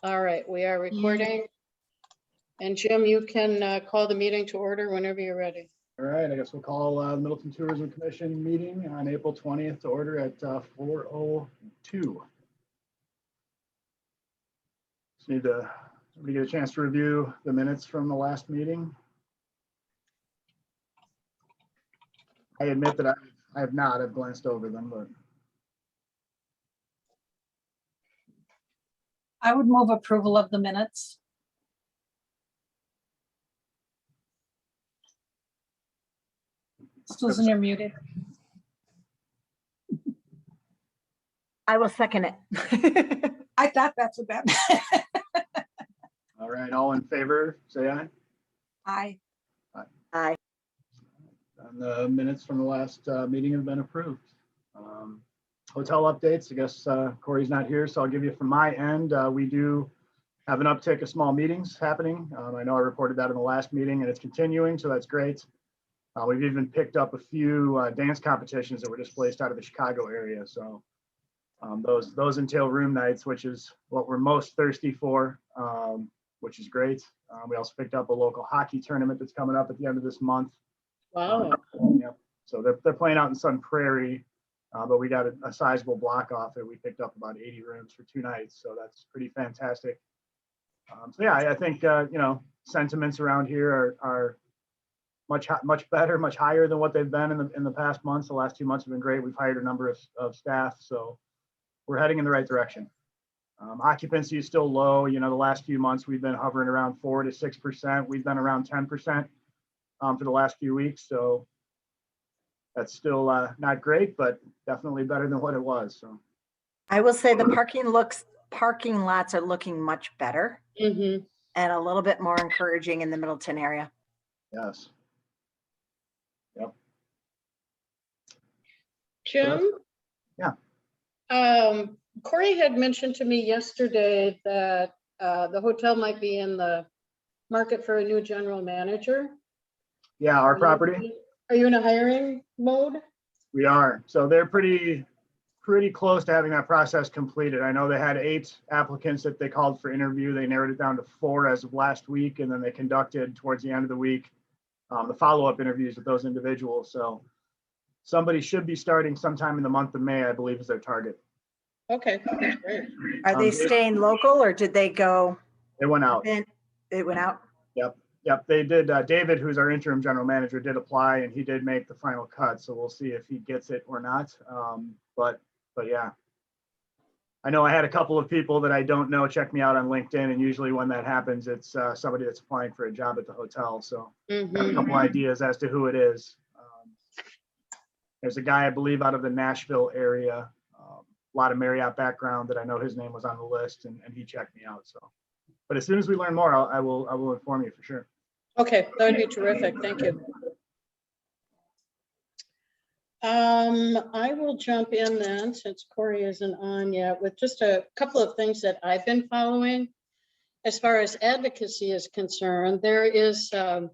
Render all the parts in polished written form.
All right, we are recording. And Jim, you can call the meeting to order whenever you're ready. All right, I guess we'll call the Middleton Tourism Commission meeting on April 20th to order at 4:02. Just need to get a chance to review the minutes from the last meeting. I admit that I have not. I've glanced over them, but I would move approval of the minutes. Susan, you're muted. I will second it. I thought that's what that meant. all right, all in favor, say aye. Aye. Aye. And the minutes from the last meeting have been approved. Hotel updates, I guess Corey's not here, so I'll give you from my end. We do have an uptick of small meetings happening. I know I reported that in the last meeting and it's continuing, so that's great. We've even picked up a few dance competitions that were displaced out of the Chicago area. So those entail room nights, which is what we're most thirsty for, which is great. We also picked up a local hockey tournament that's coming up at the end of this month. Wow. Yep. So they're playing out in Sun Prairie, but we got a sizable block off it. We picked up about 80 rooms for 2 nights, so that's pretty fantastic. So yeah, I think sentiments around here are much better, much higher than what they've been in the past months. The last 2 months have been great. We've hired a number of staff, so we're heading in the right direction. Occupancy is still low. The last few months we've been hovering around 4 to 6%. We've been around 10% for the last few weeks, so that's still not great, but definitely better than what it was. So I will say the parking lots are looking much better Mm-hmm. and a little bit more encouraging in the Middleton area. yes. Yep. Jim? Yeah. Corey had mentioned to me yesterday that the hotel might be in the market for a new general manager. Yeah, our property. Are you in a hiring mode? We are. So they're pretty close to having that process completed. I know they had 8 applicants that they called for interview. They narrowed it down to 4 as of last week, and then they conducted towards the end of the week the follow-up interviews with those individuals. So somebody should be starting sometime in the month of May, I believe, is their target. Okay, that's great. Are they staying local or did they go? They went out. It went out. Yep, they did. David, who's our interim general manager, did apply and he did make the final cut. So we'll see if he gets it or not. But yeah, I know I had a couple of people that I don't know check me out on LinkedIn, and usually when that happens, it's somebody that's applying for a job at the hotel. So I have a couple ideas as to who it is. There's a guy, I believe, out of the Nashville area, a lot of Marriott background, that I know his name was on the list, and he checked me out. So, but as soon as we learn more, I will inform you for sure. Okay, that would be terrific. Thank you. I will jump in then, since Corey isn't on yet, with just a couple of things that I've been following. As far as advocacy is concerned, there is a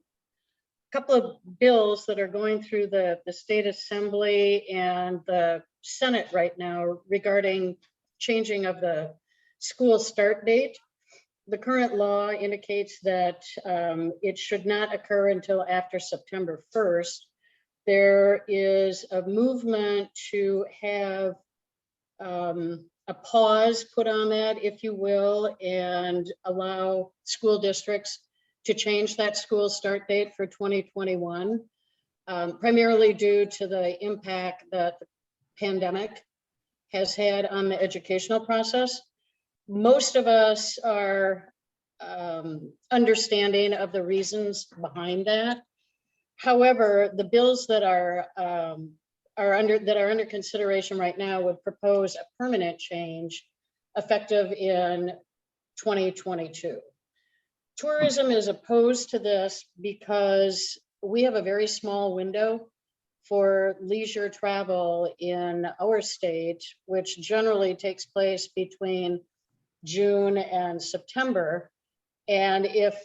couple of bills that are going through the state assembly and the Senate right now regarding changing of the school start date. The current law indicates that it should not occur until after September 1st. There is a movement to have a pause put on that, if you will, and allow school districts to change that school start date for 2021, primarily due to the impact that the pandemic has had on the educational process. Most of us are understanding of the reasons behind that. However, the bills that are under consideration right now would propose a permanent change effective in 2022. Tourism is opposed to this because we have a very small window for leisure travel in our state, which generally takes place between June and September. And if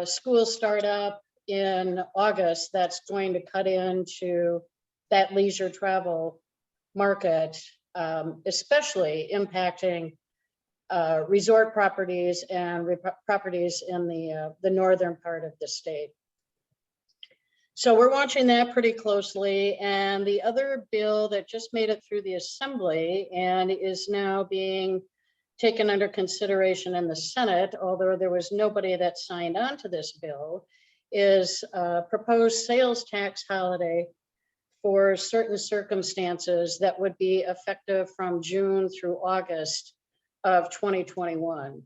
schools start up in August, that's going to cut into that leisure travel market, especially impacting resort properties and properties in the northern part of the state. So we're watching that pretty closely. And the other bill that just made it through the assembly and is now being taken under consideration in the Senate, although there was nobody that signed on to this bill, is a proposed sales tax holiday for certain circumstances that would be effective from June through August of 2021.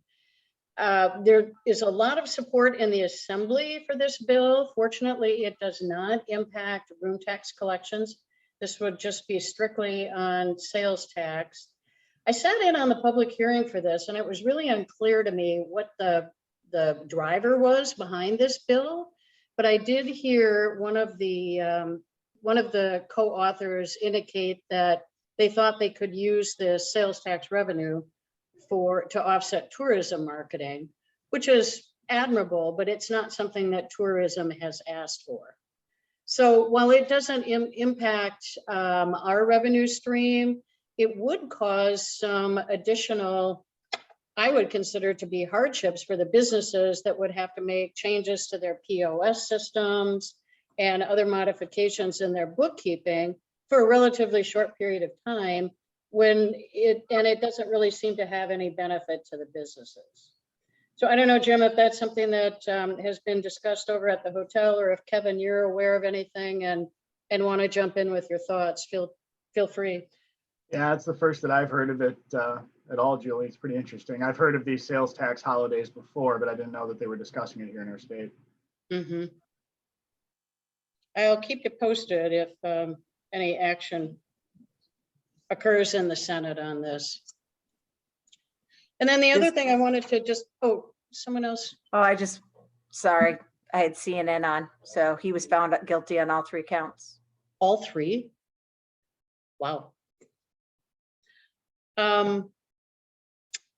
There is a lot of support in the assembly for this bill. Fortunately, it does not impact room tax collections. This would just be strictly on sales tax. I sat in on the public hearing for this, and it was really unclear to me what the driver was behind this bill. But I did hear one of the co-authors indicate that they thought they could use the sales tax revenue to offset tourism marketing, which is admirable, but it's not something that tourism has asked for. So while it doesn't impact our revenue stream, it would cause some additional, I would consider to be hardships for the businesses that would have to make changes to their POS systems and other modifications in their bookkeeping for a relatively short period of time, when it doesn't really seem to have any benefit to the businesses. So I don't know, Jim, if that's something that has been discussed over at the hotel, or if Kevin, you're aware of anything and want to jump in with your thoughts, feel free. Yeah, it's the first that I've heard of it at all, Julie. It's pretty interesting. I've heard of these sales tax holidays before, but I didn't know that they were discussing it here in our state. Mm-hmm. I'll keep you posted if any action occurs in the Senate on this. And then the other thing I wanted to just, someone else. Oh, sorry, I had CNN on. So he was found guilty on all 3 counts. All 3? Wow.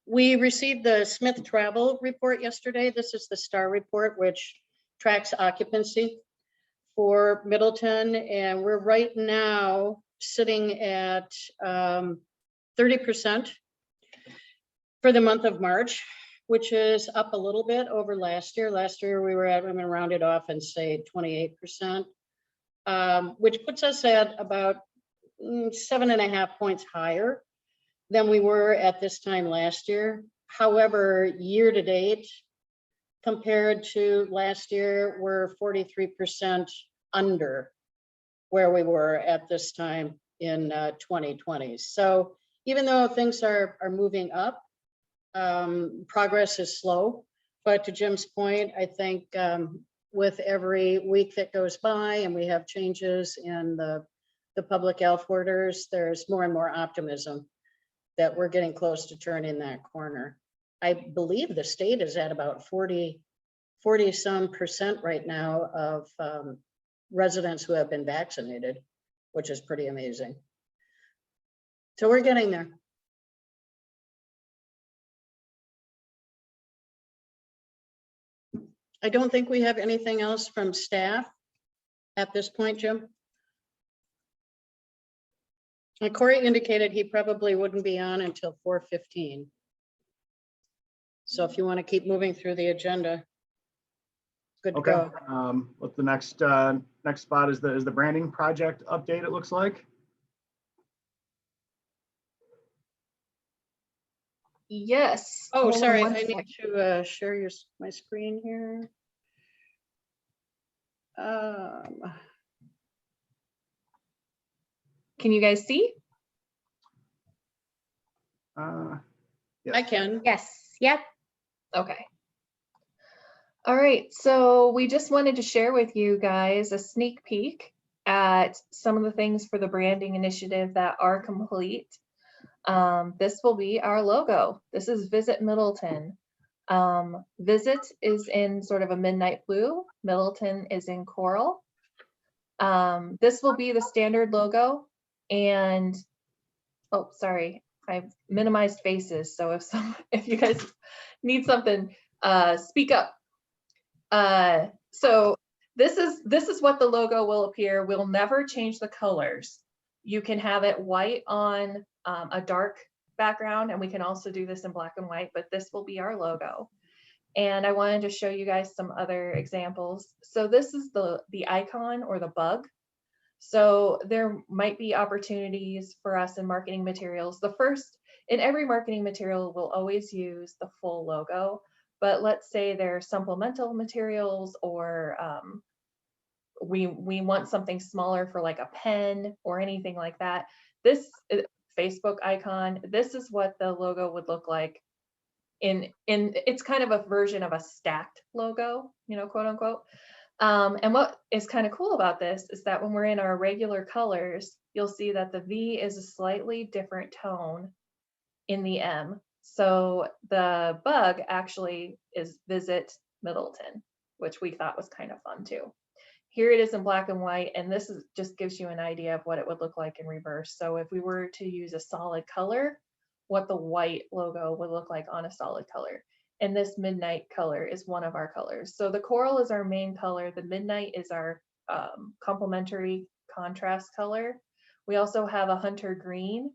We received the Smith Travel report yesterday. This is the STAR report, which tracks occupancy for Middleton. And we're right now sitting at 30% for the month of March, which is up a little bit over last year. Last year we were at, I'm going to round it off and say 28%, which puts us at about 7.5 points higher than we were at this time last year. However, year to date, compared to last year, we're 43% under where we were at this time in 2020. So even though things are moving up, progress is slow. But to Jim's point, I think with every week that goes by and we have changes in the public health orders, there's more and more optimism that we're getting close to turning that corner. I believe the state is at about 40 some percent right now of residents who have been vaccinated, which is pretty amazing. So we're getting there. I don't think we have anything else from staff at this point, Jim. And Corey indicated he probably wouldn't be on until 4:15. So if you want to keep moving through the agenda, good to Okay. go. What's the next spot is the branding project update, it looks like. Yes. Oh, Hold on sorry, one I need sec. to share my screen here. Can you guys see? Yes. I can. Yes. Yep. Okay. All right. So we just wanted to share with you guys a sneak peek at some of the things for the branding initiative that are complete. This will be our logo. This is Visit Middleton. Visit is in sort of a midnight blue. Middleton is in coral. This will be the standard logo. And, oh, sorry, I've minimized faces. So if you guys need something, speak up. So this is what the logo will appear. We'll never change the colors. You can have it white on a dark background, and we can also do this in black and white, but this will be our logo. And I wanted to show you guys some other examples. So this is the icon or the bug. So there might be opportunities for us in marketing materials. The first, in every marketing material, we'll always use the full logo, but let's say they're supplemental materials, or we want something smaller for like a pen or anything like that. This Facebook icon, this is what the logo would look like in it's kind of a version of a stacked logo, you know, quote unquote. And what is kind of cool about this is that when we're in our regular colors, you'll see that the V is a slightly different tone in the M. So the bug actually is Visit Middleton, which we thought was kind of fun too. Here it is in black and white, and this is just gives you an idea of what it would look like in reverse. So if we were to use a solid color, what the white logo would look like on a solid color. And this midnight color is one of our colors. So the coral is our main color. The midnight is our complementary contrast color. We also have a hunter green,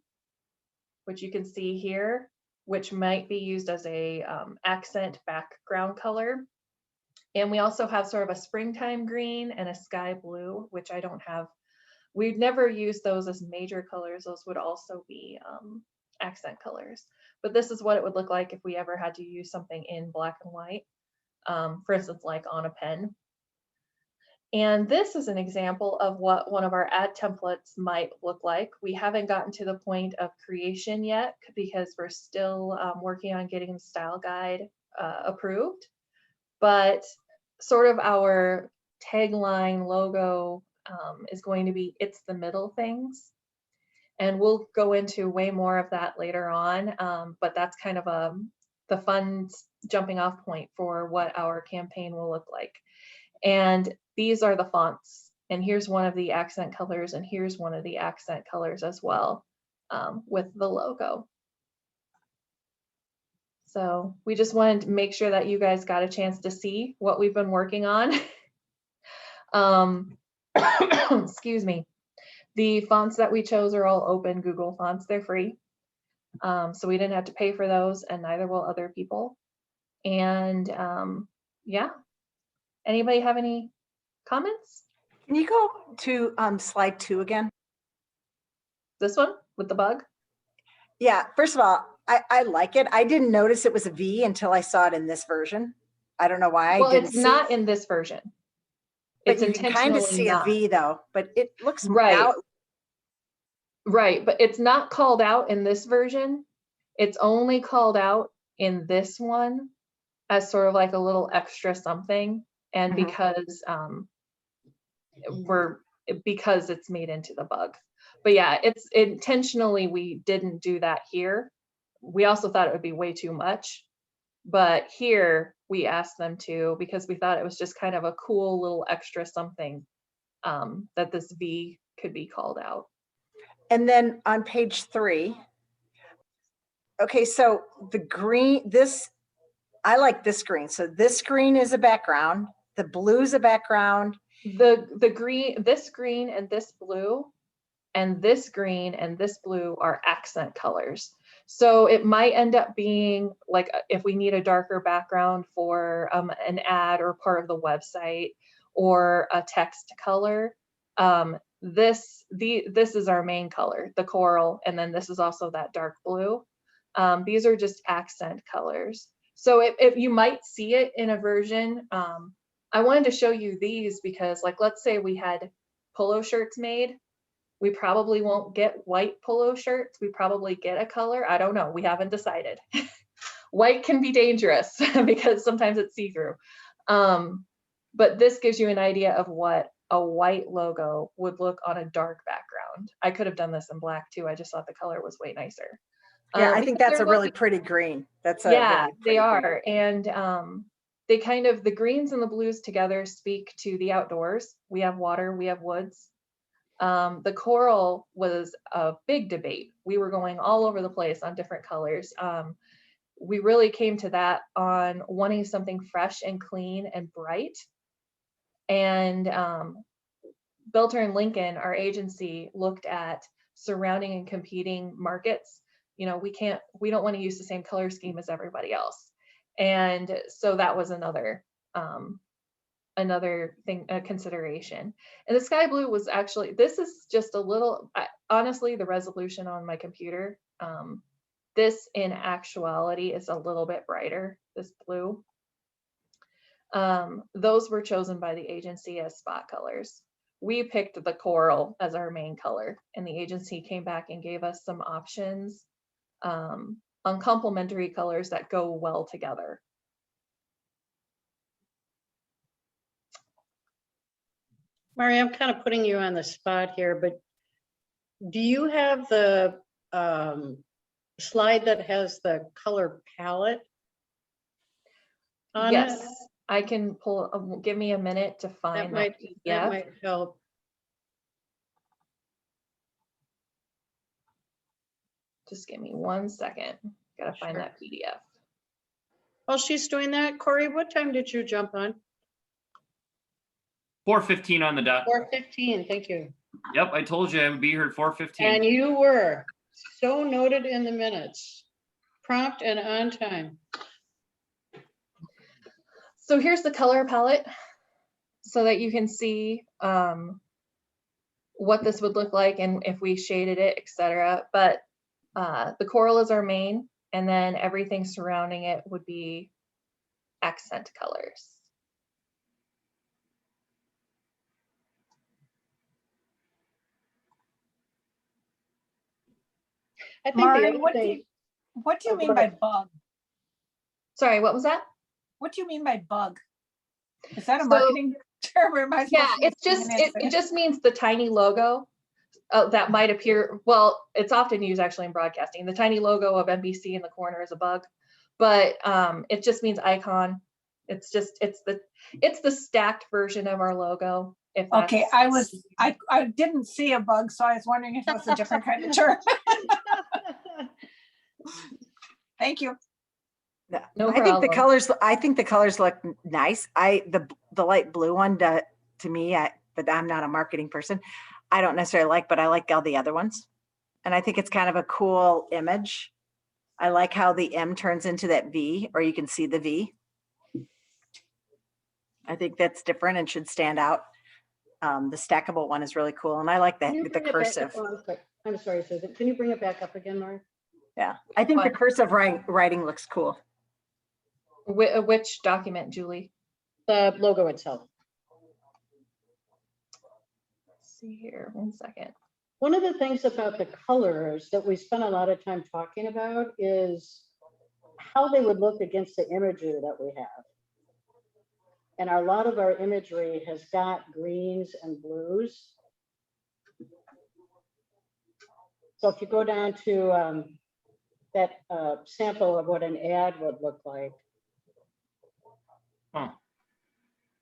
which you can see here, which might be used as a accent background color. And we also have sort of a springtime green and a sky blue, which I don't have. We'd never use those as major colors. Those would also be accent colors. But this is what it would look like if we ever had to use something in black and white, for instance, like on a pen. And this is an example of what one of our ad templates might look like. We haven't gotten to the point of creation yet because we're still working on getting the style guide approved. But sort of our tagline logo is going to be, it's the middle things. And we'll go into way more of that later on, but that's kind of the fun jumping off point for what our campaign will look like. And these are the fonts. And here's one of the accent colors, and here's one of the accent colors as well with the logo. So we just wanted to make sure that you guys got a chance to see what we've been working on. Excuse me. The fonts that we chose are all open Google fonts. They're free. So we didn't have to pay for those, and neither will other people. And yeah, anybody have any comments? Can you go to slide 2 again? This one with the bug? Yeah, first of all, I like it. I didn't notice it was a V until I saw it in this version. I don't know why I Well, didn't it's see not it. in this version. But It's you can kind of intentionally see not. a V though, but it looks Right. out. Right, but it's not called out in this version. It's only called out in this one as sort of like a little extra something. And Mhm. because it's made into the bug. But yeah, it's intentionally, we didn't do that here. We also thought it would be way too much. But here we asked them to, because we thought it was just kind of a cool little extra something that this V could be called out. And then on page 3, okay, so the green, I like this green. So this green is a background, the blue is a background. The green, this green and this blue, and this green and this blue are accent colors. So it might end up being like if we need a darker background for an ad or part of the website or a text color. This is our main color, the coral, and then this is also that dark blue. These are just accent colors. So if you might see it in a version, I wanted to show you these because, like, let's say we had polo shirts made. We probably won't get white polo shirts. We probably get a color. I don't know. We haven't decided. White can be dangerous because sometimes it's see-through. But this gives you an idea of what a white logo would look on a dark background. I could have done this in black too. I just thought the color was way nicer. Yeah, I think because that's they're a really pretty green. That's a yeah, really they pretty are. green. And they kind of, the greens and the blues together speak to the outdoors. We have water, we have woods. The coral was a big debate. We were going all over the place on different colors. We really came to that on wanting something fresh and clean and bright. And Belter and Lincoln, our agency, looked at surrounding and competing markets you know, we don't want to use the same color scheme as everybody else. And so that was another thing, a consideration. And the sky blue was actually, this is just a little, honestly, the resolution on my computer, this in actuality is a little bit brighter, this blue. Those were chosen by the agency as spot colors. We picked the coral as our main color, and the agency came back and gave us some options on complementary colors that go well together. Mari, I'm kind of putting you on the spot here, but do you have the slide that has the color palette on it? Yes, I can pull, give me a minute to That find that might PDF. help. Just give me 1 second. Gotta find Sure. that PDF. While she's doing that, Corey, what time did you jump on? 4:15 on the dot. 4:15, thank you. Yep, I told you I would be here at 4:15. And you were so noted in the minutes, prompt and on time. So here's the color palette so that you can see what this would look like and if we shaded it, etc. But the coral is our main, and then everything surrounding it would be accent colors. I think the Mari, other what do thing, you Oh, mean go by ahead. bug? Sorry, what was that? What do you mean by bug? Is that a So- marketing term or am I Yeah, supposed to it's be just saying it just means the tiny logo that might appear. Well, it's often used actually in broadcasting. The tiny logo of NBC in the corner is a bug, but it just means icon. It's the stacked version of our logo. If Okay, that's- I didn't see a bug, so I was wondering if it was a different kind of term. Thank you. Yeah, No I think the problem. colors look nice. The light blue one to me, but I'm not a marketing person. I don't necessarily like, but I like all the other ones. And I think it's kind of a cool image. I like how the M turns into that V, or you can see the V. I think that's different and should stand out. The stackable one is really cool. And I like Can you the bring it back cursive. up? Oh, I'm sorry, Susan. Can you bring it back up again, Mari? Yeah, I think the What? cursive writing looks cool. Which document, Julie? The logo itself. Let's see here, 1 second. One of the things about the colors that we spent a lot of time talking about is how they would look against the imagery that we have. And a lot of our imagery has got greens and blues. So if you go down to that sample of what an ad would look like, Huh.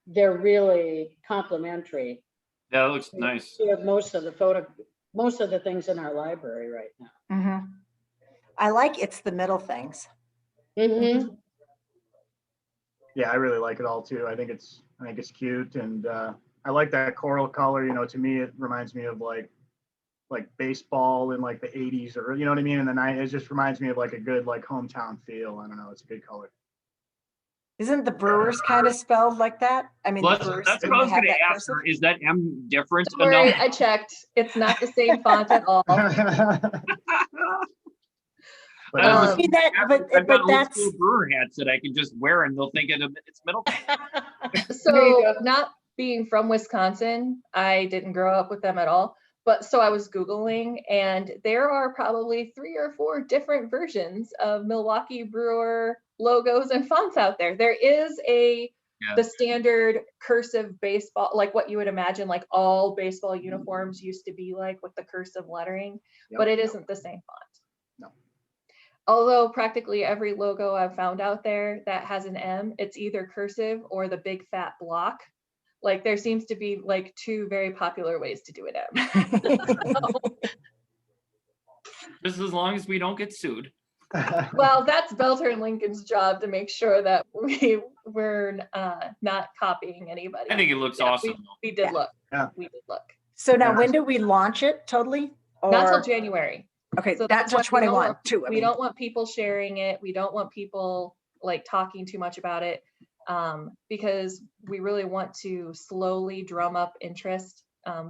they're really complementary Yeah, that looks nice. to most of the things in our library right now. Mhm. I like it's the middle things. Mm-hmm. Yeah, I really like it all too. I think it's cute, and I like that coral color. You know, to me, it reminds me of like baseball in like the 80s, or you know what I mean, in the 90s. It just reminds me of like a good like hometown feel. I don't know, it's a good color. Isn't the Brewers kind of spelled like that? I mean, Well, the Brewers, that's what didn't I they was have going that to ask cursive? her. Is that M different Don't worry, enough? I checked. It's not the same font at all. But I it was was- Um, See that, I've got but old that's, school brewer hats that I can just wear and they'll think it's Middleton. There you So go. not being from Wisconsin, I didn't grow up with them at all. But so I was Googling, and there are probably 3 or 4 different versions of Milwaukee Brewer logos and fonts out there. There is the standard cursive baseball, like what you would imagine like all baseball uniforms used to be like with the cursive lettering, but it isn't the same font. No. Although practically every logo I've found out there that has an M, it's either cursive or the big fat block. Like there seems to be like 2 very popular ways to do an M. Just as long as we don't get sued. Well, that's Belter and Lincoln's job to make sure that we're not copying anybody. I think it looks Yeah, awesome. We did Yeah. look. Yeah. We did look. so now when do we launch it totally? Not till Or, January. Okay, So not that's till why we don't 21, want- too. I We mean, don't want people sharing it. We don't want people like talking too much about it, because we really want to slowly drum up interest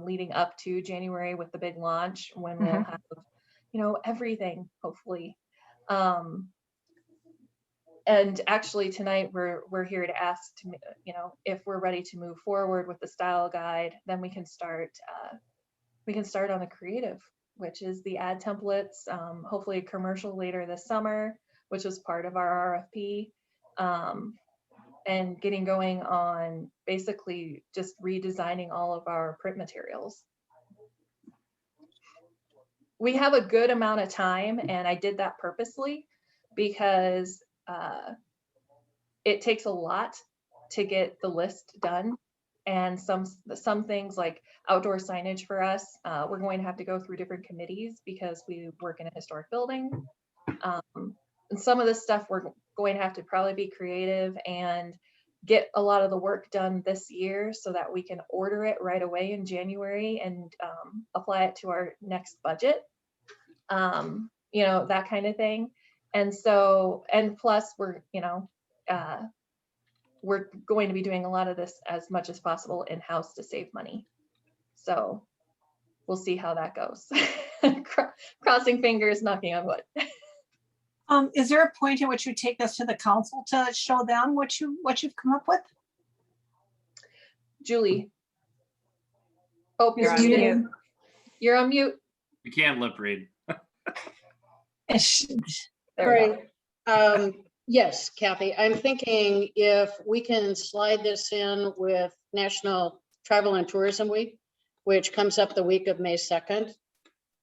leading up to January with the big launch, when we'll have, everything, hopefully. And actually tonight we're here to ask to, if we're ready to move forward with the style guide, then we can start on the creative, which is the ad templates, hopefully a commercial later this summer, which was part of our RFP, and getting going on basically just redesigning all of our print materials. We have a good amount of time, and I did that purposely because it takes a lot to get the list done. And some things like outdoor signage for us, we're going to have to go through different committees because we work in a historic building. And some of this stuff we're going to have to probably be creative and get a lot of the work done this year so that we can order it right away in January and apply it to our next budget. That kind of thing. And so, and plus we're going to be doing a lot of this as much as possible in-house to save money. So we'll see how that goes. Crossing fingers, knocking on wood. Is there a point in which you take this to the council to show them what you've come up with? Julie. Oh, You're you're on muted. mute. You're on mute. You can't lip read. There we go. Right. Yes, Kathy, I'm thinking if we can slide this in with National Travel and Tourism Week, which comes up the week of May 2nd.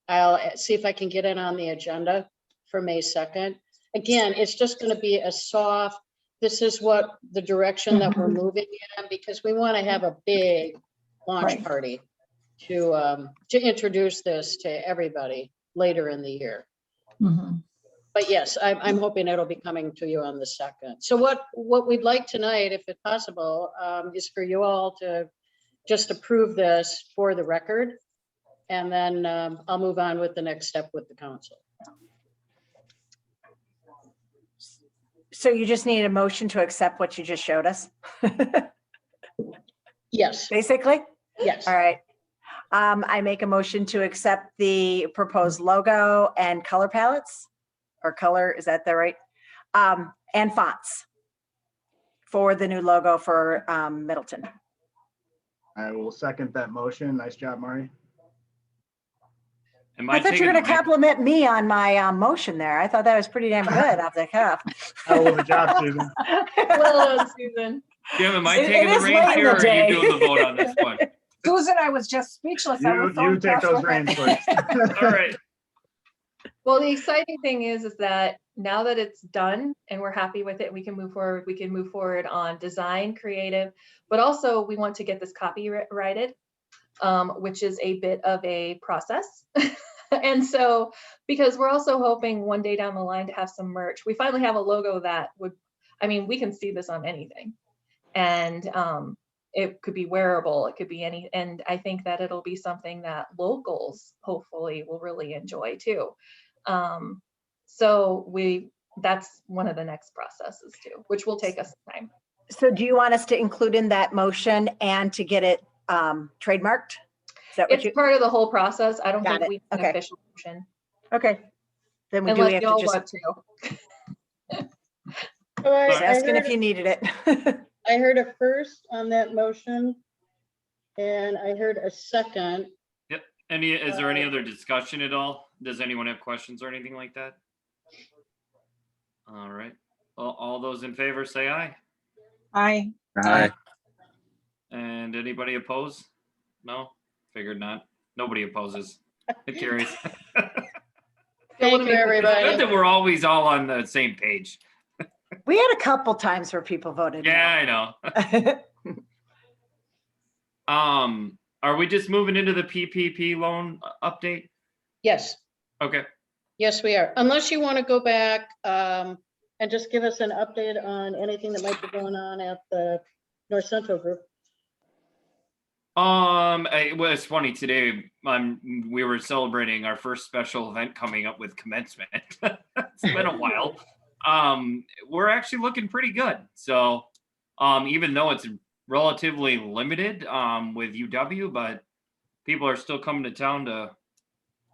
I'll see if I can get it on the agenda for May 2nd. Again, it's just going to be a soft, this is what the direction that we're moving in, because we want to have a big launch Right. party to introduce this to everybody later in the year. Mhm. But yes, I'm hoping it'll be coming to you on the 2nd. So what we'd like tonight, if it's possible, is for you all to just approve this for the record. And then I'll move on with the next step with the council. So you just need a motion to accept what you just showed us, Yes, basically? yes. All right. I make a motion to accept the proposed logo and color palettes, or color, is that the right? And fonts for the new logo for Middleton. I will second that motion. Nice job, Mari. Am I thought you taking were going the to right- compliment me on my motion there. I thought that was pretty damn good off the cuff. Hell of a job, Susan. Well done, Susan. Jim, am I It- taking it the is reins late in here, the or are day. you doing the vote on this one? Susan, I was just speechless. I was so You take impressed those with it. reins first. All right. Well, the exciting thing is that now that it's done and we're happy with it, we can move forward. We can move forward on design, creative, but also we want to get this copyrighted, which is a bit of a process. And so, because we're also hoping one day down the line to have some merch, we finally have a logo that would, we can see this on anything. And it could be wearable, it could be any, and I think that it'll be something that locals hopefully will really enjoy too. So that's one of the next processes too, which will take us time. So do you want us to include in that motion and to get it trademarked? Is that what It's you, part of the whole process. I don't Got think it. we need an Okay. official motion okay. Then we do unless have to y'all just, want to. So I just asking if heard- you needed it. I heard a first on that motion. And I heard a second. Is there any other discussion at all? Does anyone have questions or anything like that? All right. All those in favor say aye. Aye. Aye. And anybody oppose? No? Figured not. Nobody opposes. It carries. Thank you, Good everybody. that we're always all on the same page. We had a couple times where people voted. Yeah, I know. No. Are we just moving into the PPP loan update? Yes, Okay. yes, we are. Unless you want to go back and just give us an update on anything that might be going on at the North Central Group. It was funny today. We were celebrating our first special event coming up with commencement. It's been a while. We're actually looking pretty good. So, even though it's relatively limited, with UW, but people are still coming to town to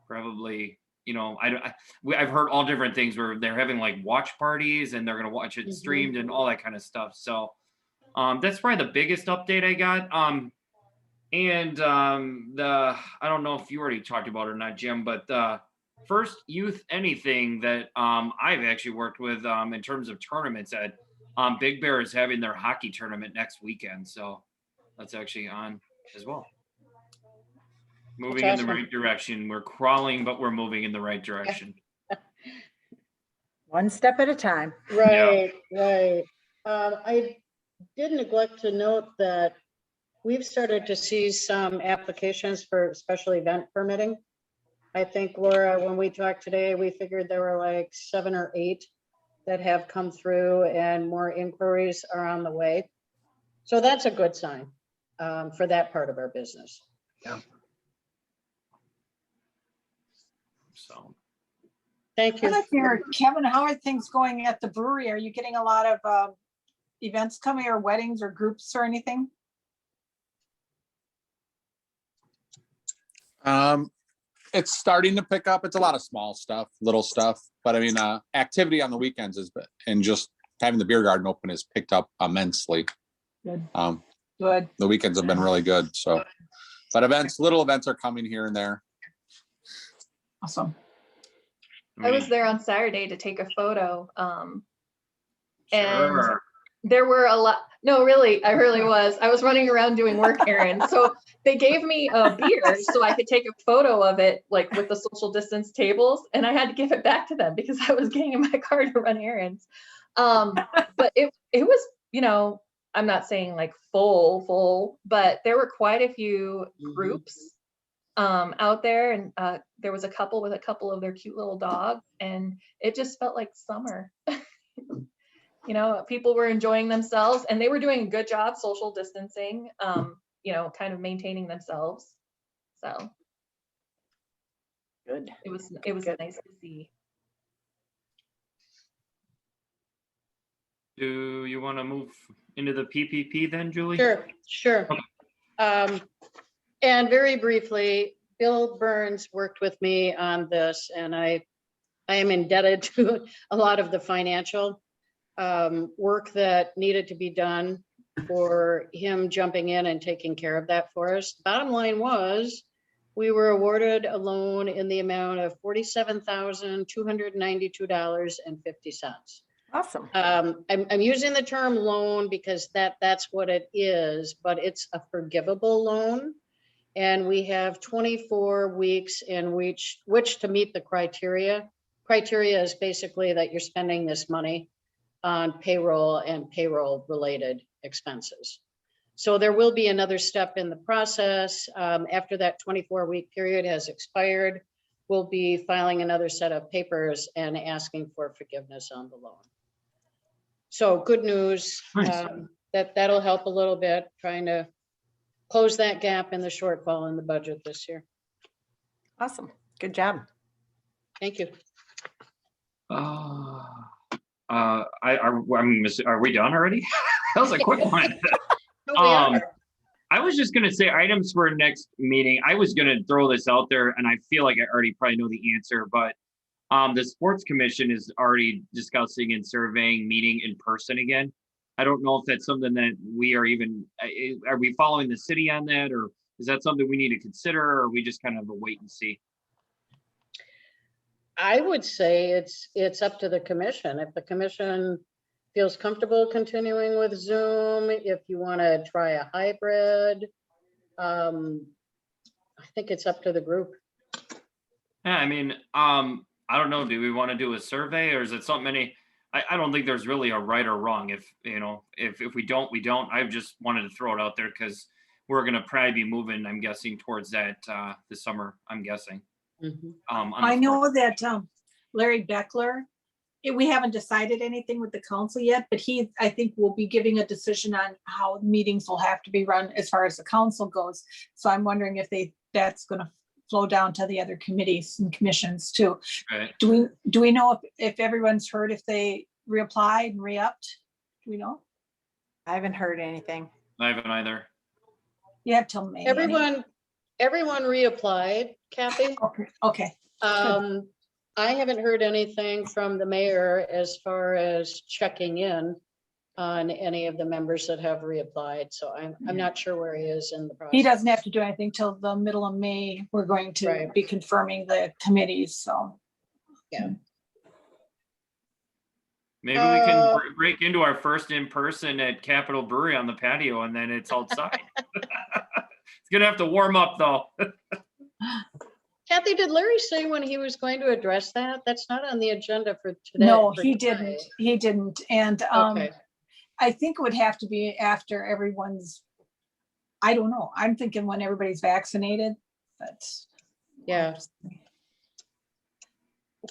probably, I've heard all different things where they're having like watch parties and they're going to watch it streamed and all that kind of stuff. So, that's probably the biggest update I got. And I don't know if you already talked about it or not, Jim, but the first youth anything that I've actually worked with in terms of tournaments at Big Bear is having their hockey tournament next weekend. So that's actually on as well. Moving in the awesome. right direction. We're crawling, but we're moving in the right direction. One step at a time. Right, right. I did neglect to note that we've started to see some applications for special event permitting. I think, Laura, when we talked today, we figured there were like 7 or 8 that have come through and more inquiries are on the way. So that's a good sign for that part of our business. Yeah. So Thank you. I'd like to hear, Kevin, how are things going at the brewery? Are you getting a lot of events coming, or weddings or groups or anything? It's starting to pick up. It's a lot of small stuff, little stuff, but I mean, activity on the weekends and just having the beer garden open has picked up immensely. Good. The weekends have been really good. So, but little events are coming here and there. Awesome. I was there on Saturday to take a photo. And sure. there were a lot. No, really, I really was. I was running around doing work errands. So they gave me a beer so I could take a photo of it, like with the social distance tables. And I had to give it back to them because I was getting in my car to run errands. But it was, I'm not saying like full, but there were quite a few groups out there, and there was a couple with a couple of their cute little dogs, and it just felt like summer. People were enjoying themselves, and they were doing a good job social distancing, kind of maintaining themselves. So Good. it was Good. nice to see. Do you want to move into the PPP then, Julie? Sure. And very briefly, Bill Burns worked with me on this, and I am indebted to a lot of the financial work that needed to be done for him jumping in and taking care of that for us. Bottom line was, we were awarded a loan in the amount of $47,292.50. Awesome. I'm using the term loan because that's what it is, but it's a forgivable loan. And we have 24 weeks in which to meet the criteria. Criteria is basically that you're spending this money on payroll and payroll related expenses. So there will be another step in the process. After that 24-week period has expired, we'll be filing another set of papers and asking for forgiveness on the loan. So good news. Nice. That'll help a little bit, trying to close that gap in the shortfall in the budget this year. Awesome. Good job. Thank you. Are we done already? That was a quick one. We are. I was just gonna say items for next meeting. I was gonna throw this out there, and I feel like I already probably know the answer, but the sports commission is already discussing and surveying meeting in person again. I don't know if that's something that we are we following the city on that, or is that something we need to consider, or are we just kind of a wait and see? I would say it's up to the commission. If the commission feels comfortable continuing with Zoom, if you want to try a hybrid, I think it's up to the group. Yeah, I mean, I don't know. Do we want to do a survey, or is it something I don't think there's really a right or wrong. If we don't, we don't. I just wanted to throw it out there because we're going to probably be moving, I'm guessing, towards that this summer, I'm guessing. Mhm. On the I know floor. that Larry Beckler we haven't decided anything with the council yet, but he, I think, will be giving a decision on how meetings will have to be run as far as the council goes. So I'm wondering if that's gonna flow down to the other committees and commissions too. Right. Do we know if everyone's heard if they reapplied and re-upped? Do we know? I haven't heard anything. I haven't either. You have till May. anyway. Everyone reapplied, Kathy. Okay, I haven't heard anything from the mayor as far as checking in on any of the members that have reapplied. So I'm not sure where he is in the process. he doesn't have to do anything till the middle of May. We're going to Right. be confirming the committees, so. Maybe we can break into our first in person at Capitol Brewery on the patio, and then it's outside. It's gonna have to warm up though. Kathy, did Larry say when he was going to address that? That's not on the agenda for today. No, for he tonight. didn't. And Okay. I think it would have to be after everyone's, I don't know. I'm thinking when everybody's vaccinated, but. Yeah.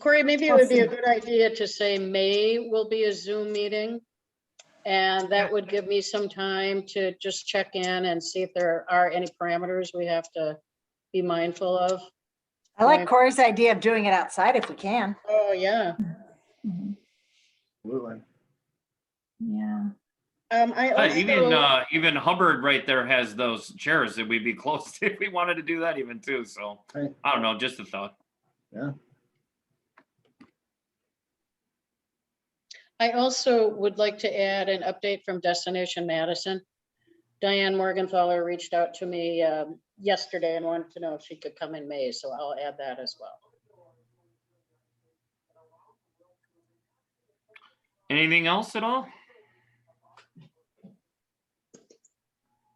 Corey, maybe it We'll would be a see. good idea to say May will be a Zoom meeting. And that would give me some time to just check in and see if there are any parameters we have to be mindful of. I like Right. Corey's idea of doing it outside if we can. Oh, yeah. Mhm. Absolutely. Yeah. I also, Even Hubbard right there has those chairs that we'd be close to if we wanted to do that even too. So Right. I don't know, just a thought. Yeah. I also would like to add an update from Destination Madison. Diane Morgenthaler reached out to me yesterday and wanted to know if she could come in May, so I'll add that as well. Anything else at all?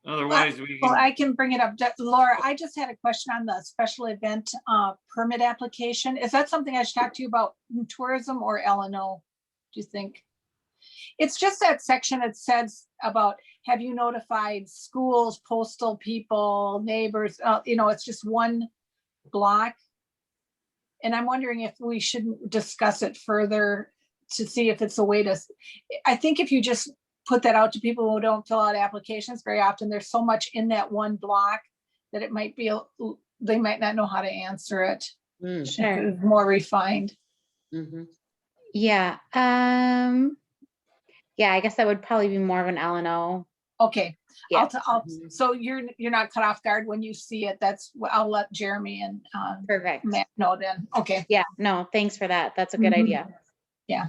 Otherwise, we Well, can, I can bring it up. Laura, I just had a question on the special event permit application. Is that something I should talk to you about in tourism or L&O? Do you think? It's just that section that says about, have you notified schools, postal people, neighbors? It's just one block. And I'm wondering if we shouldn't discuss it further to see if it's a way to, I think if you just put that out to people who don't fill out applications very often, there's so much in that one block that it might be, they might not know how to answer it. Mm, Sure. It's more refined. mhm. Yeah. Yeah, I guess that would probably be more of an L&O. Okay. Yeah. So you're not cut off guard when you see it. That's what I'll let Jeremy and Perfect. Matt know then. Okay. Yeah, no, thanks for that. That's a good Mhm. idea. Yeah.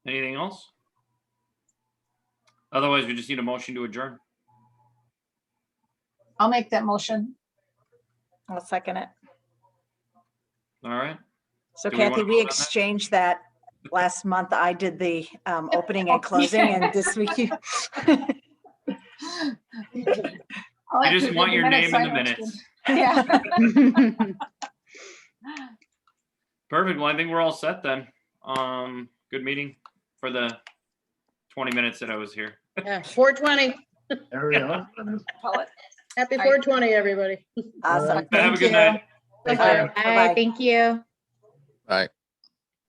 anything else? Otherwise, we just need a motion to adjourn. I'll make that motion. I'll second it. All right. So Do we wanna Kathy, vote we on that? exchanged that last month. I did the opening and closing and this week you. I just want your name in the minutes. Yeah. Perfect. Well, I think we're all set then. Good meeting for the 20 minutes that I was here. Yeah, 420. There we go. Call it. Happy Right. 420, everybody. Awesome. Have a Thank good you. night. Thank All you. right, All bye-bye. right, thank you. All right.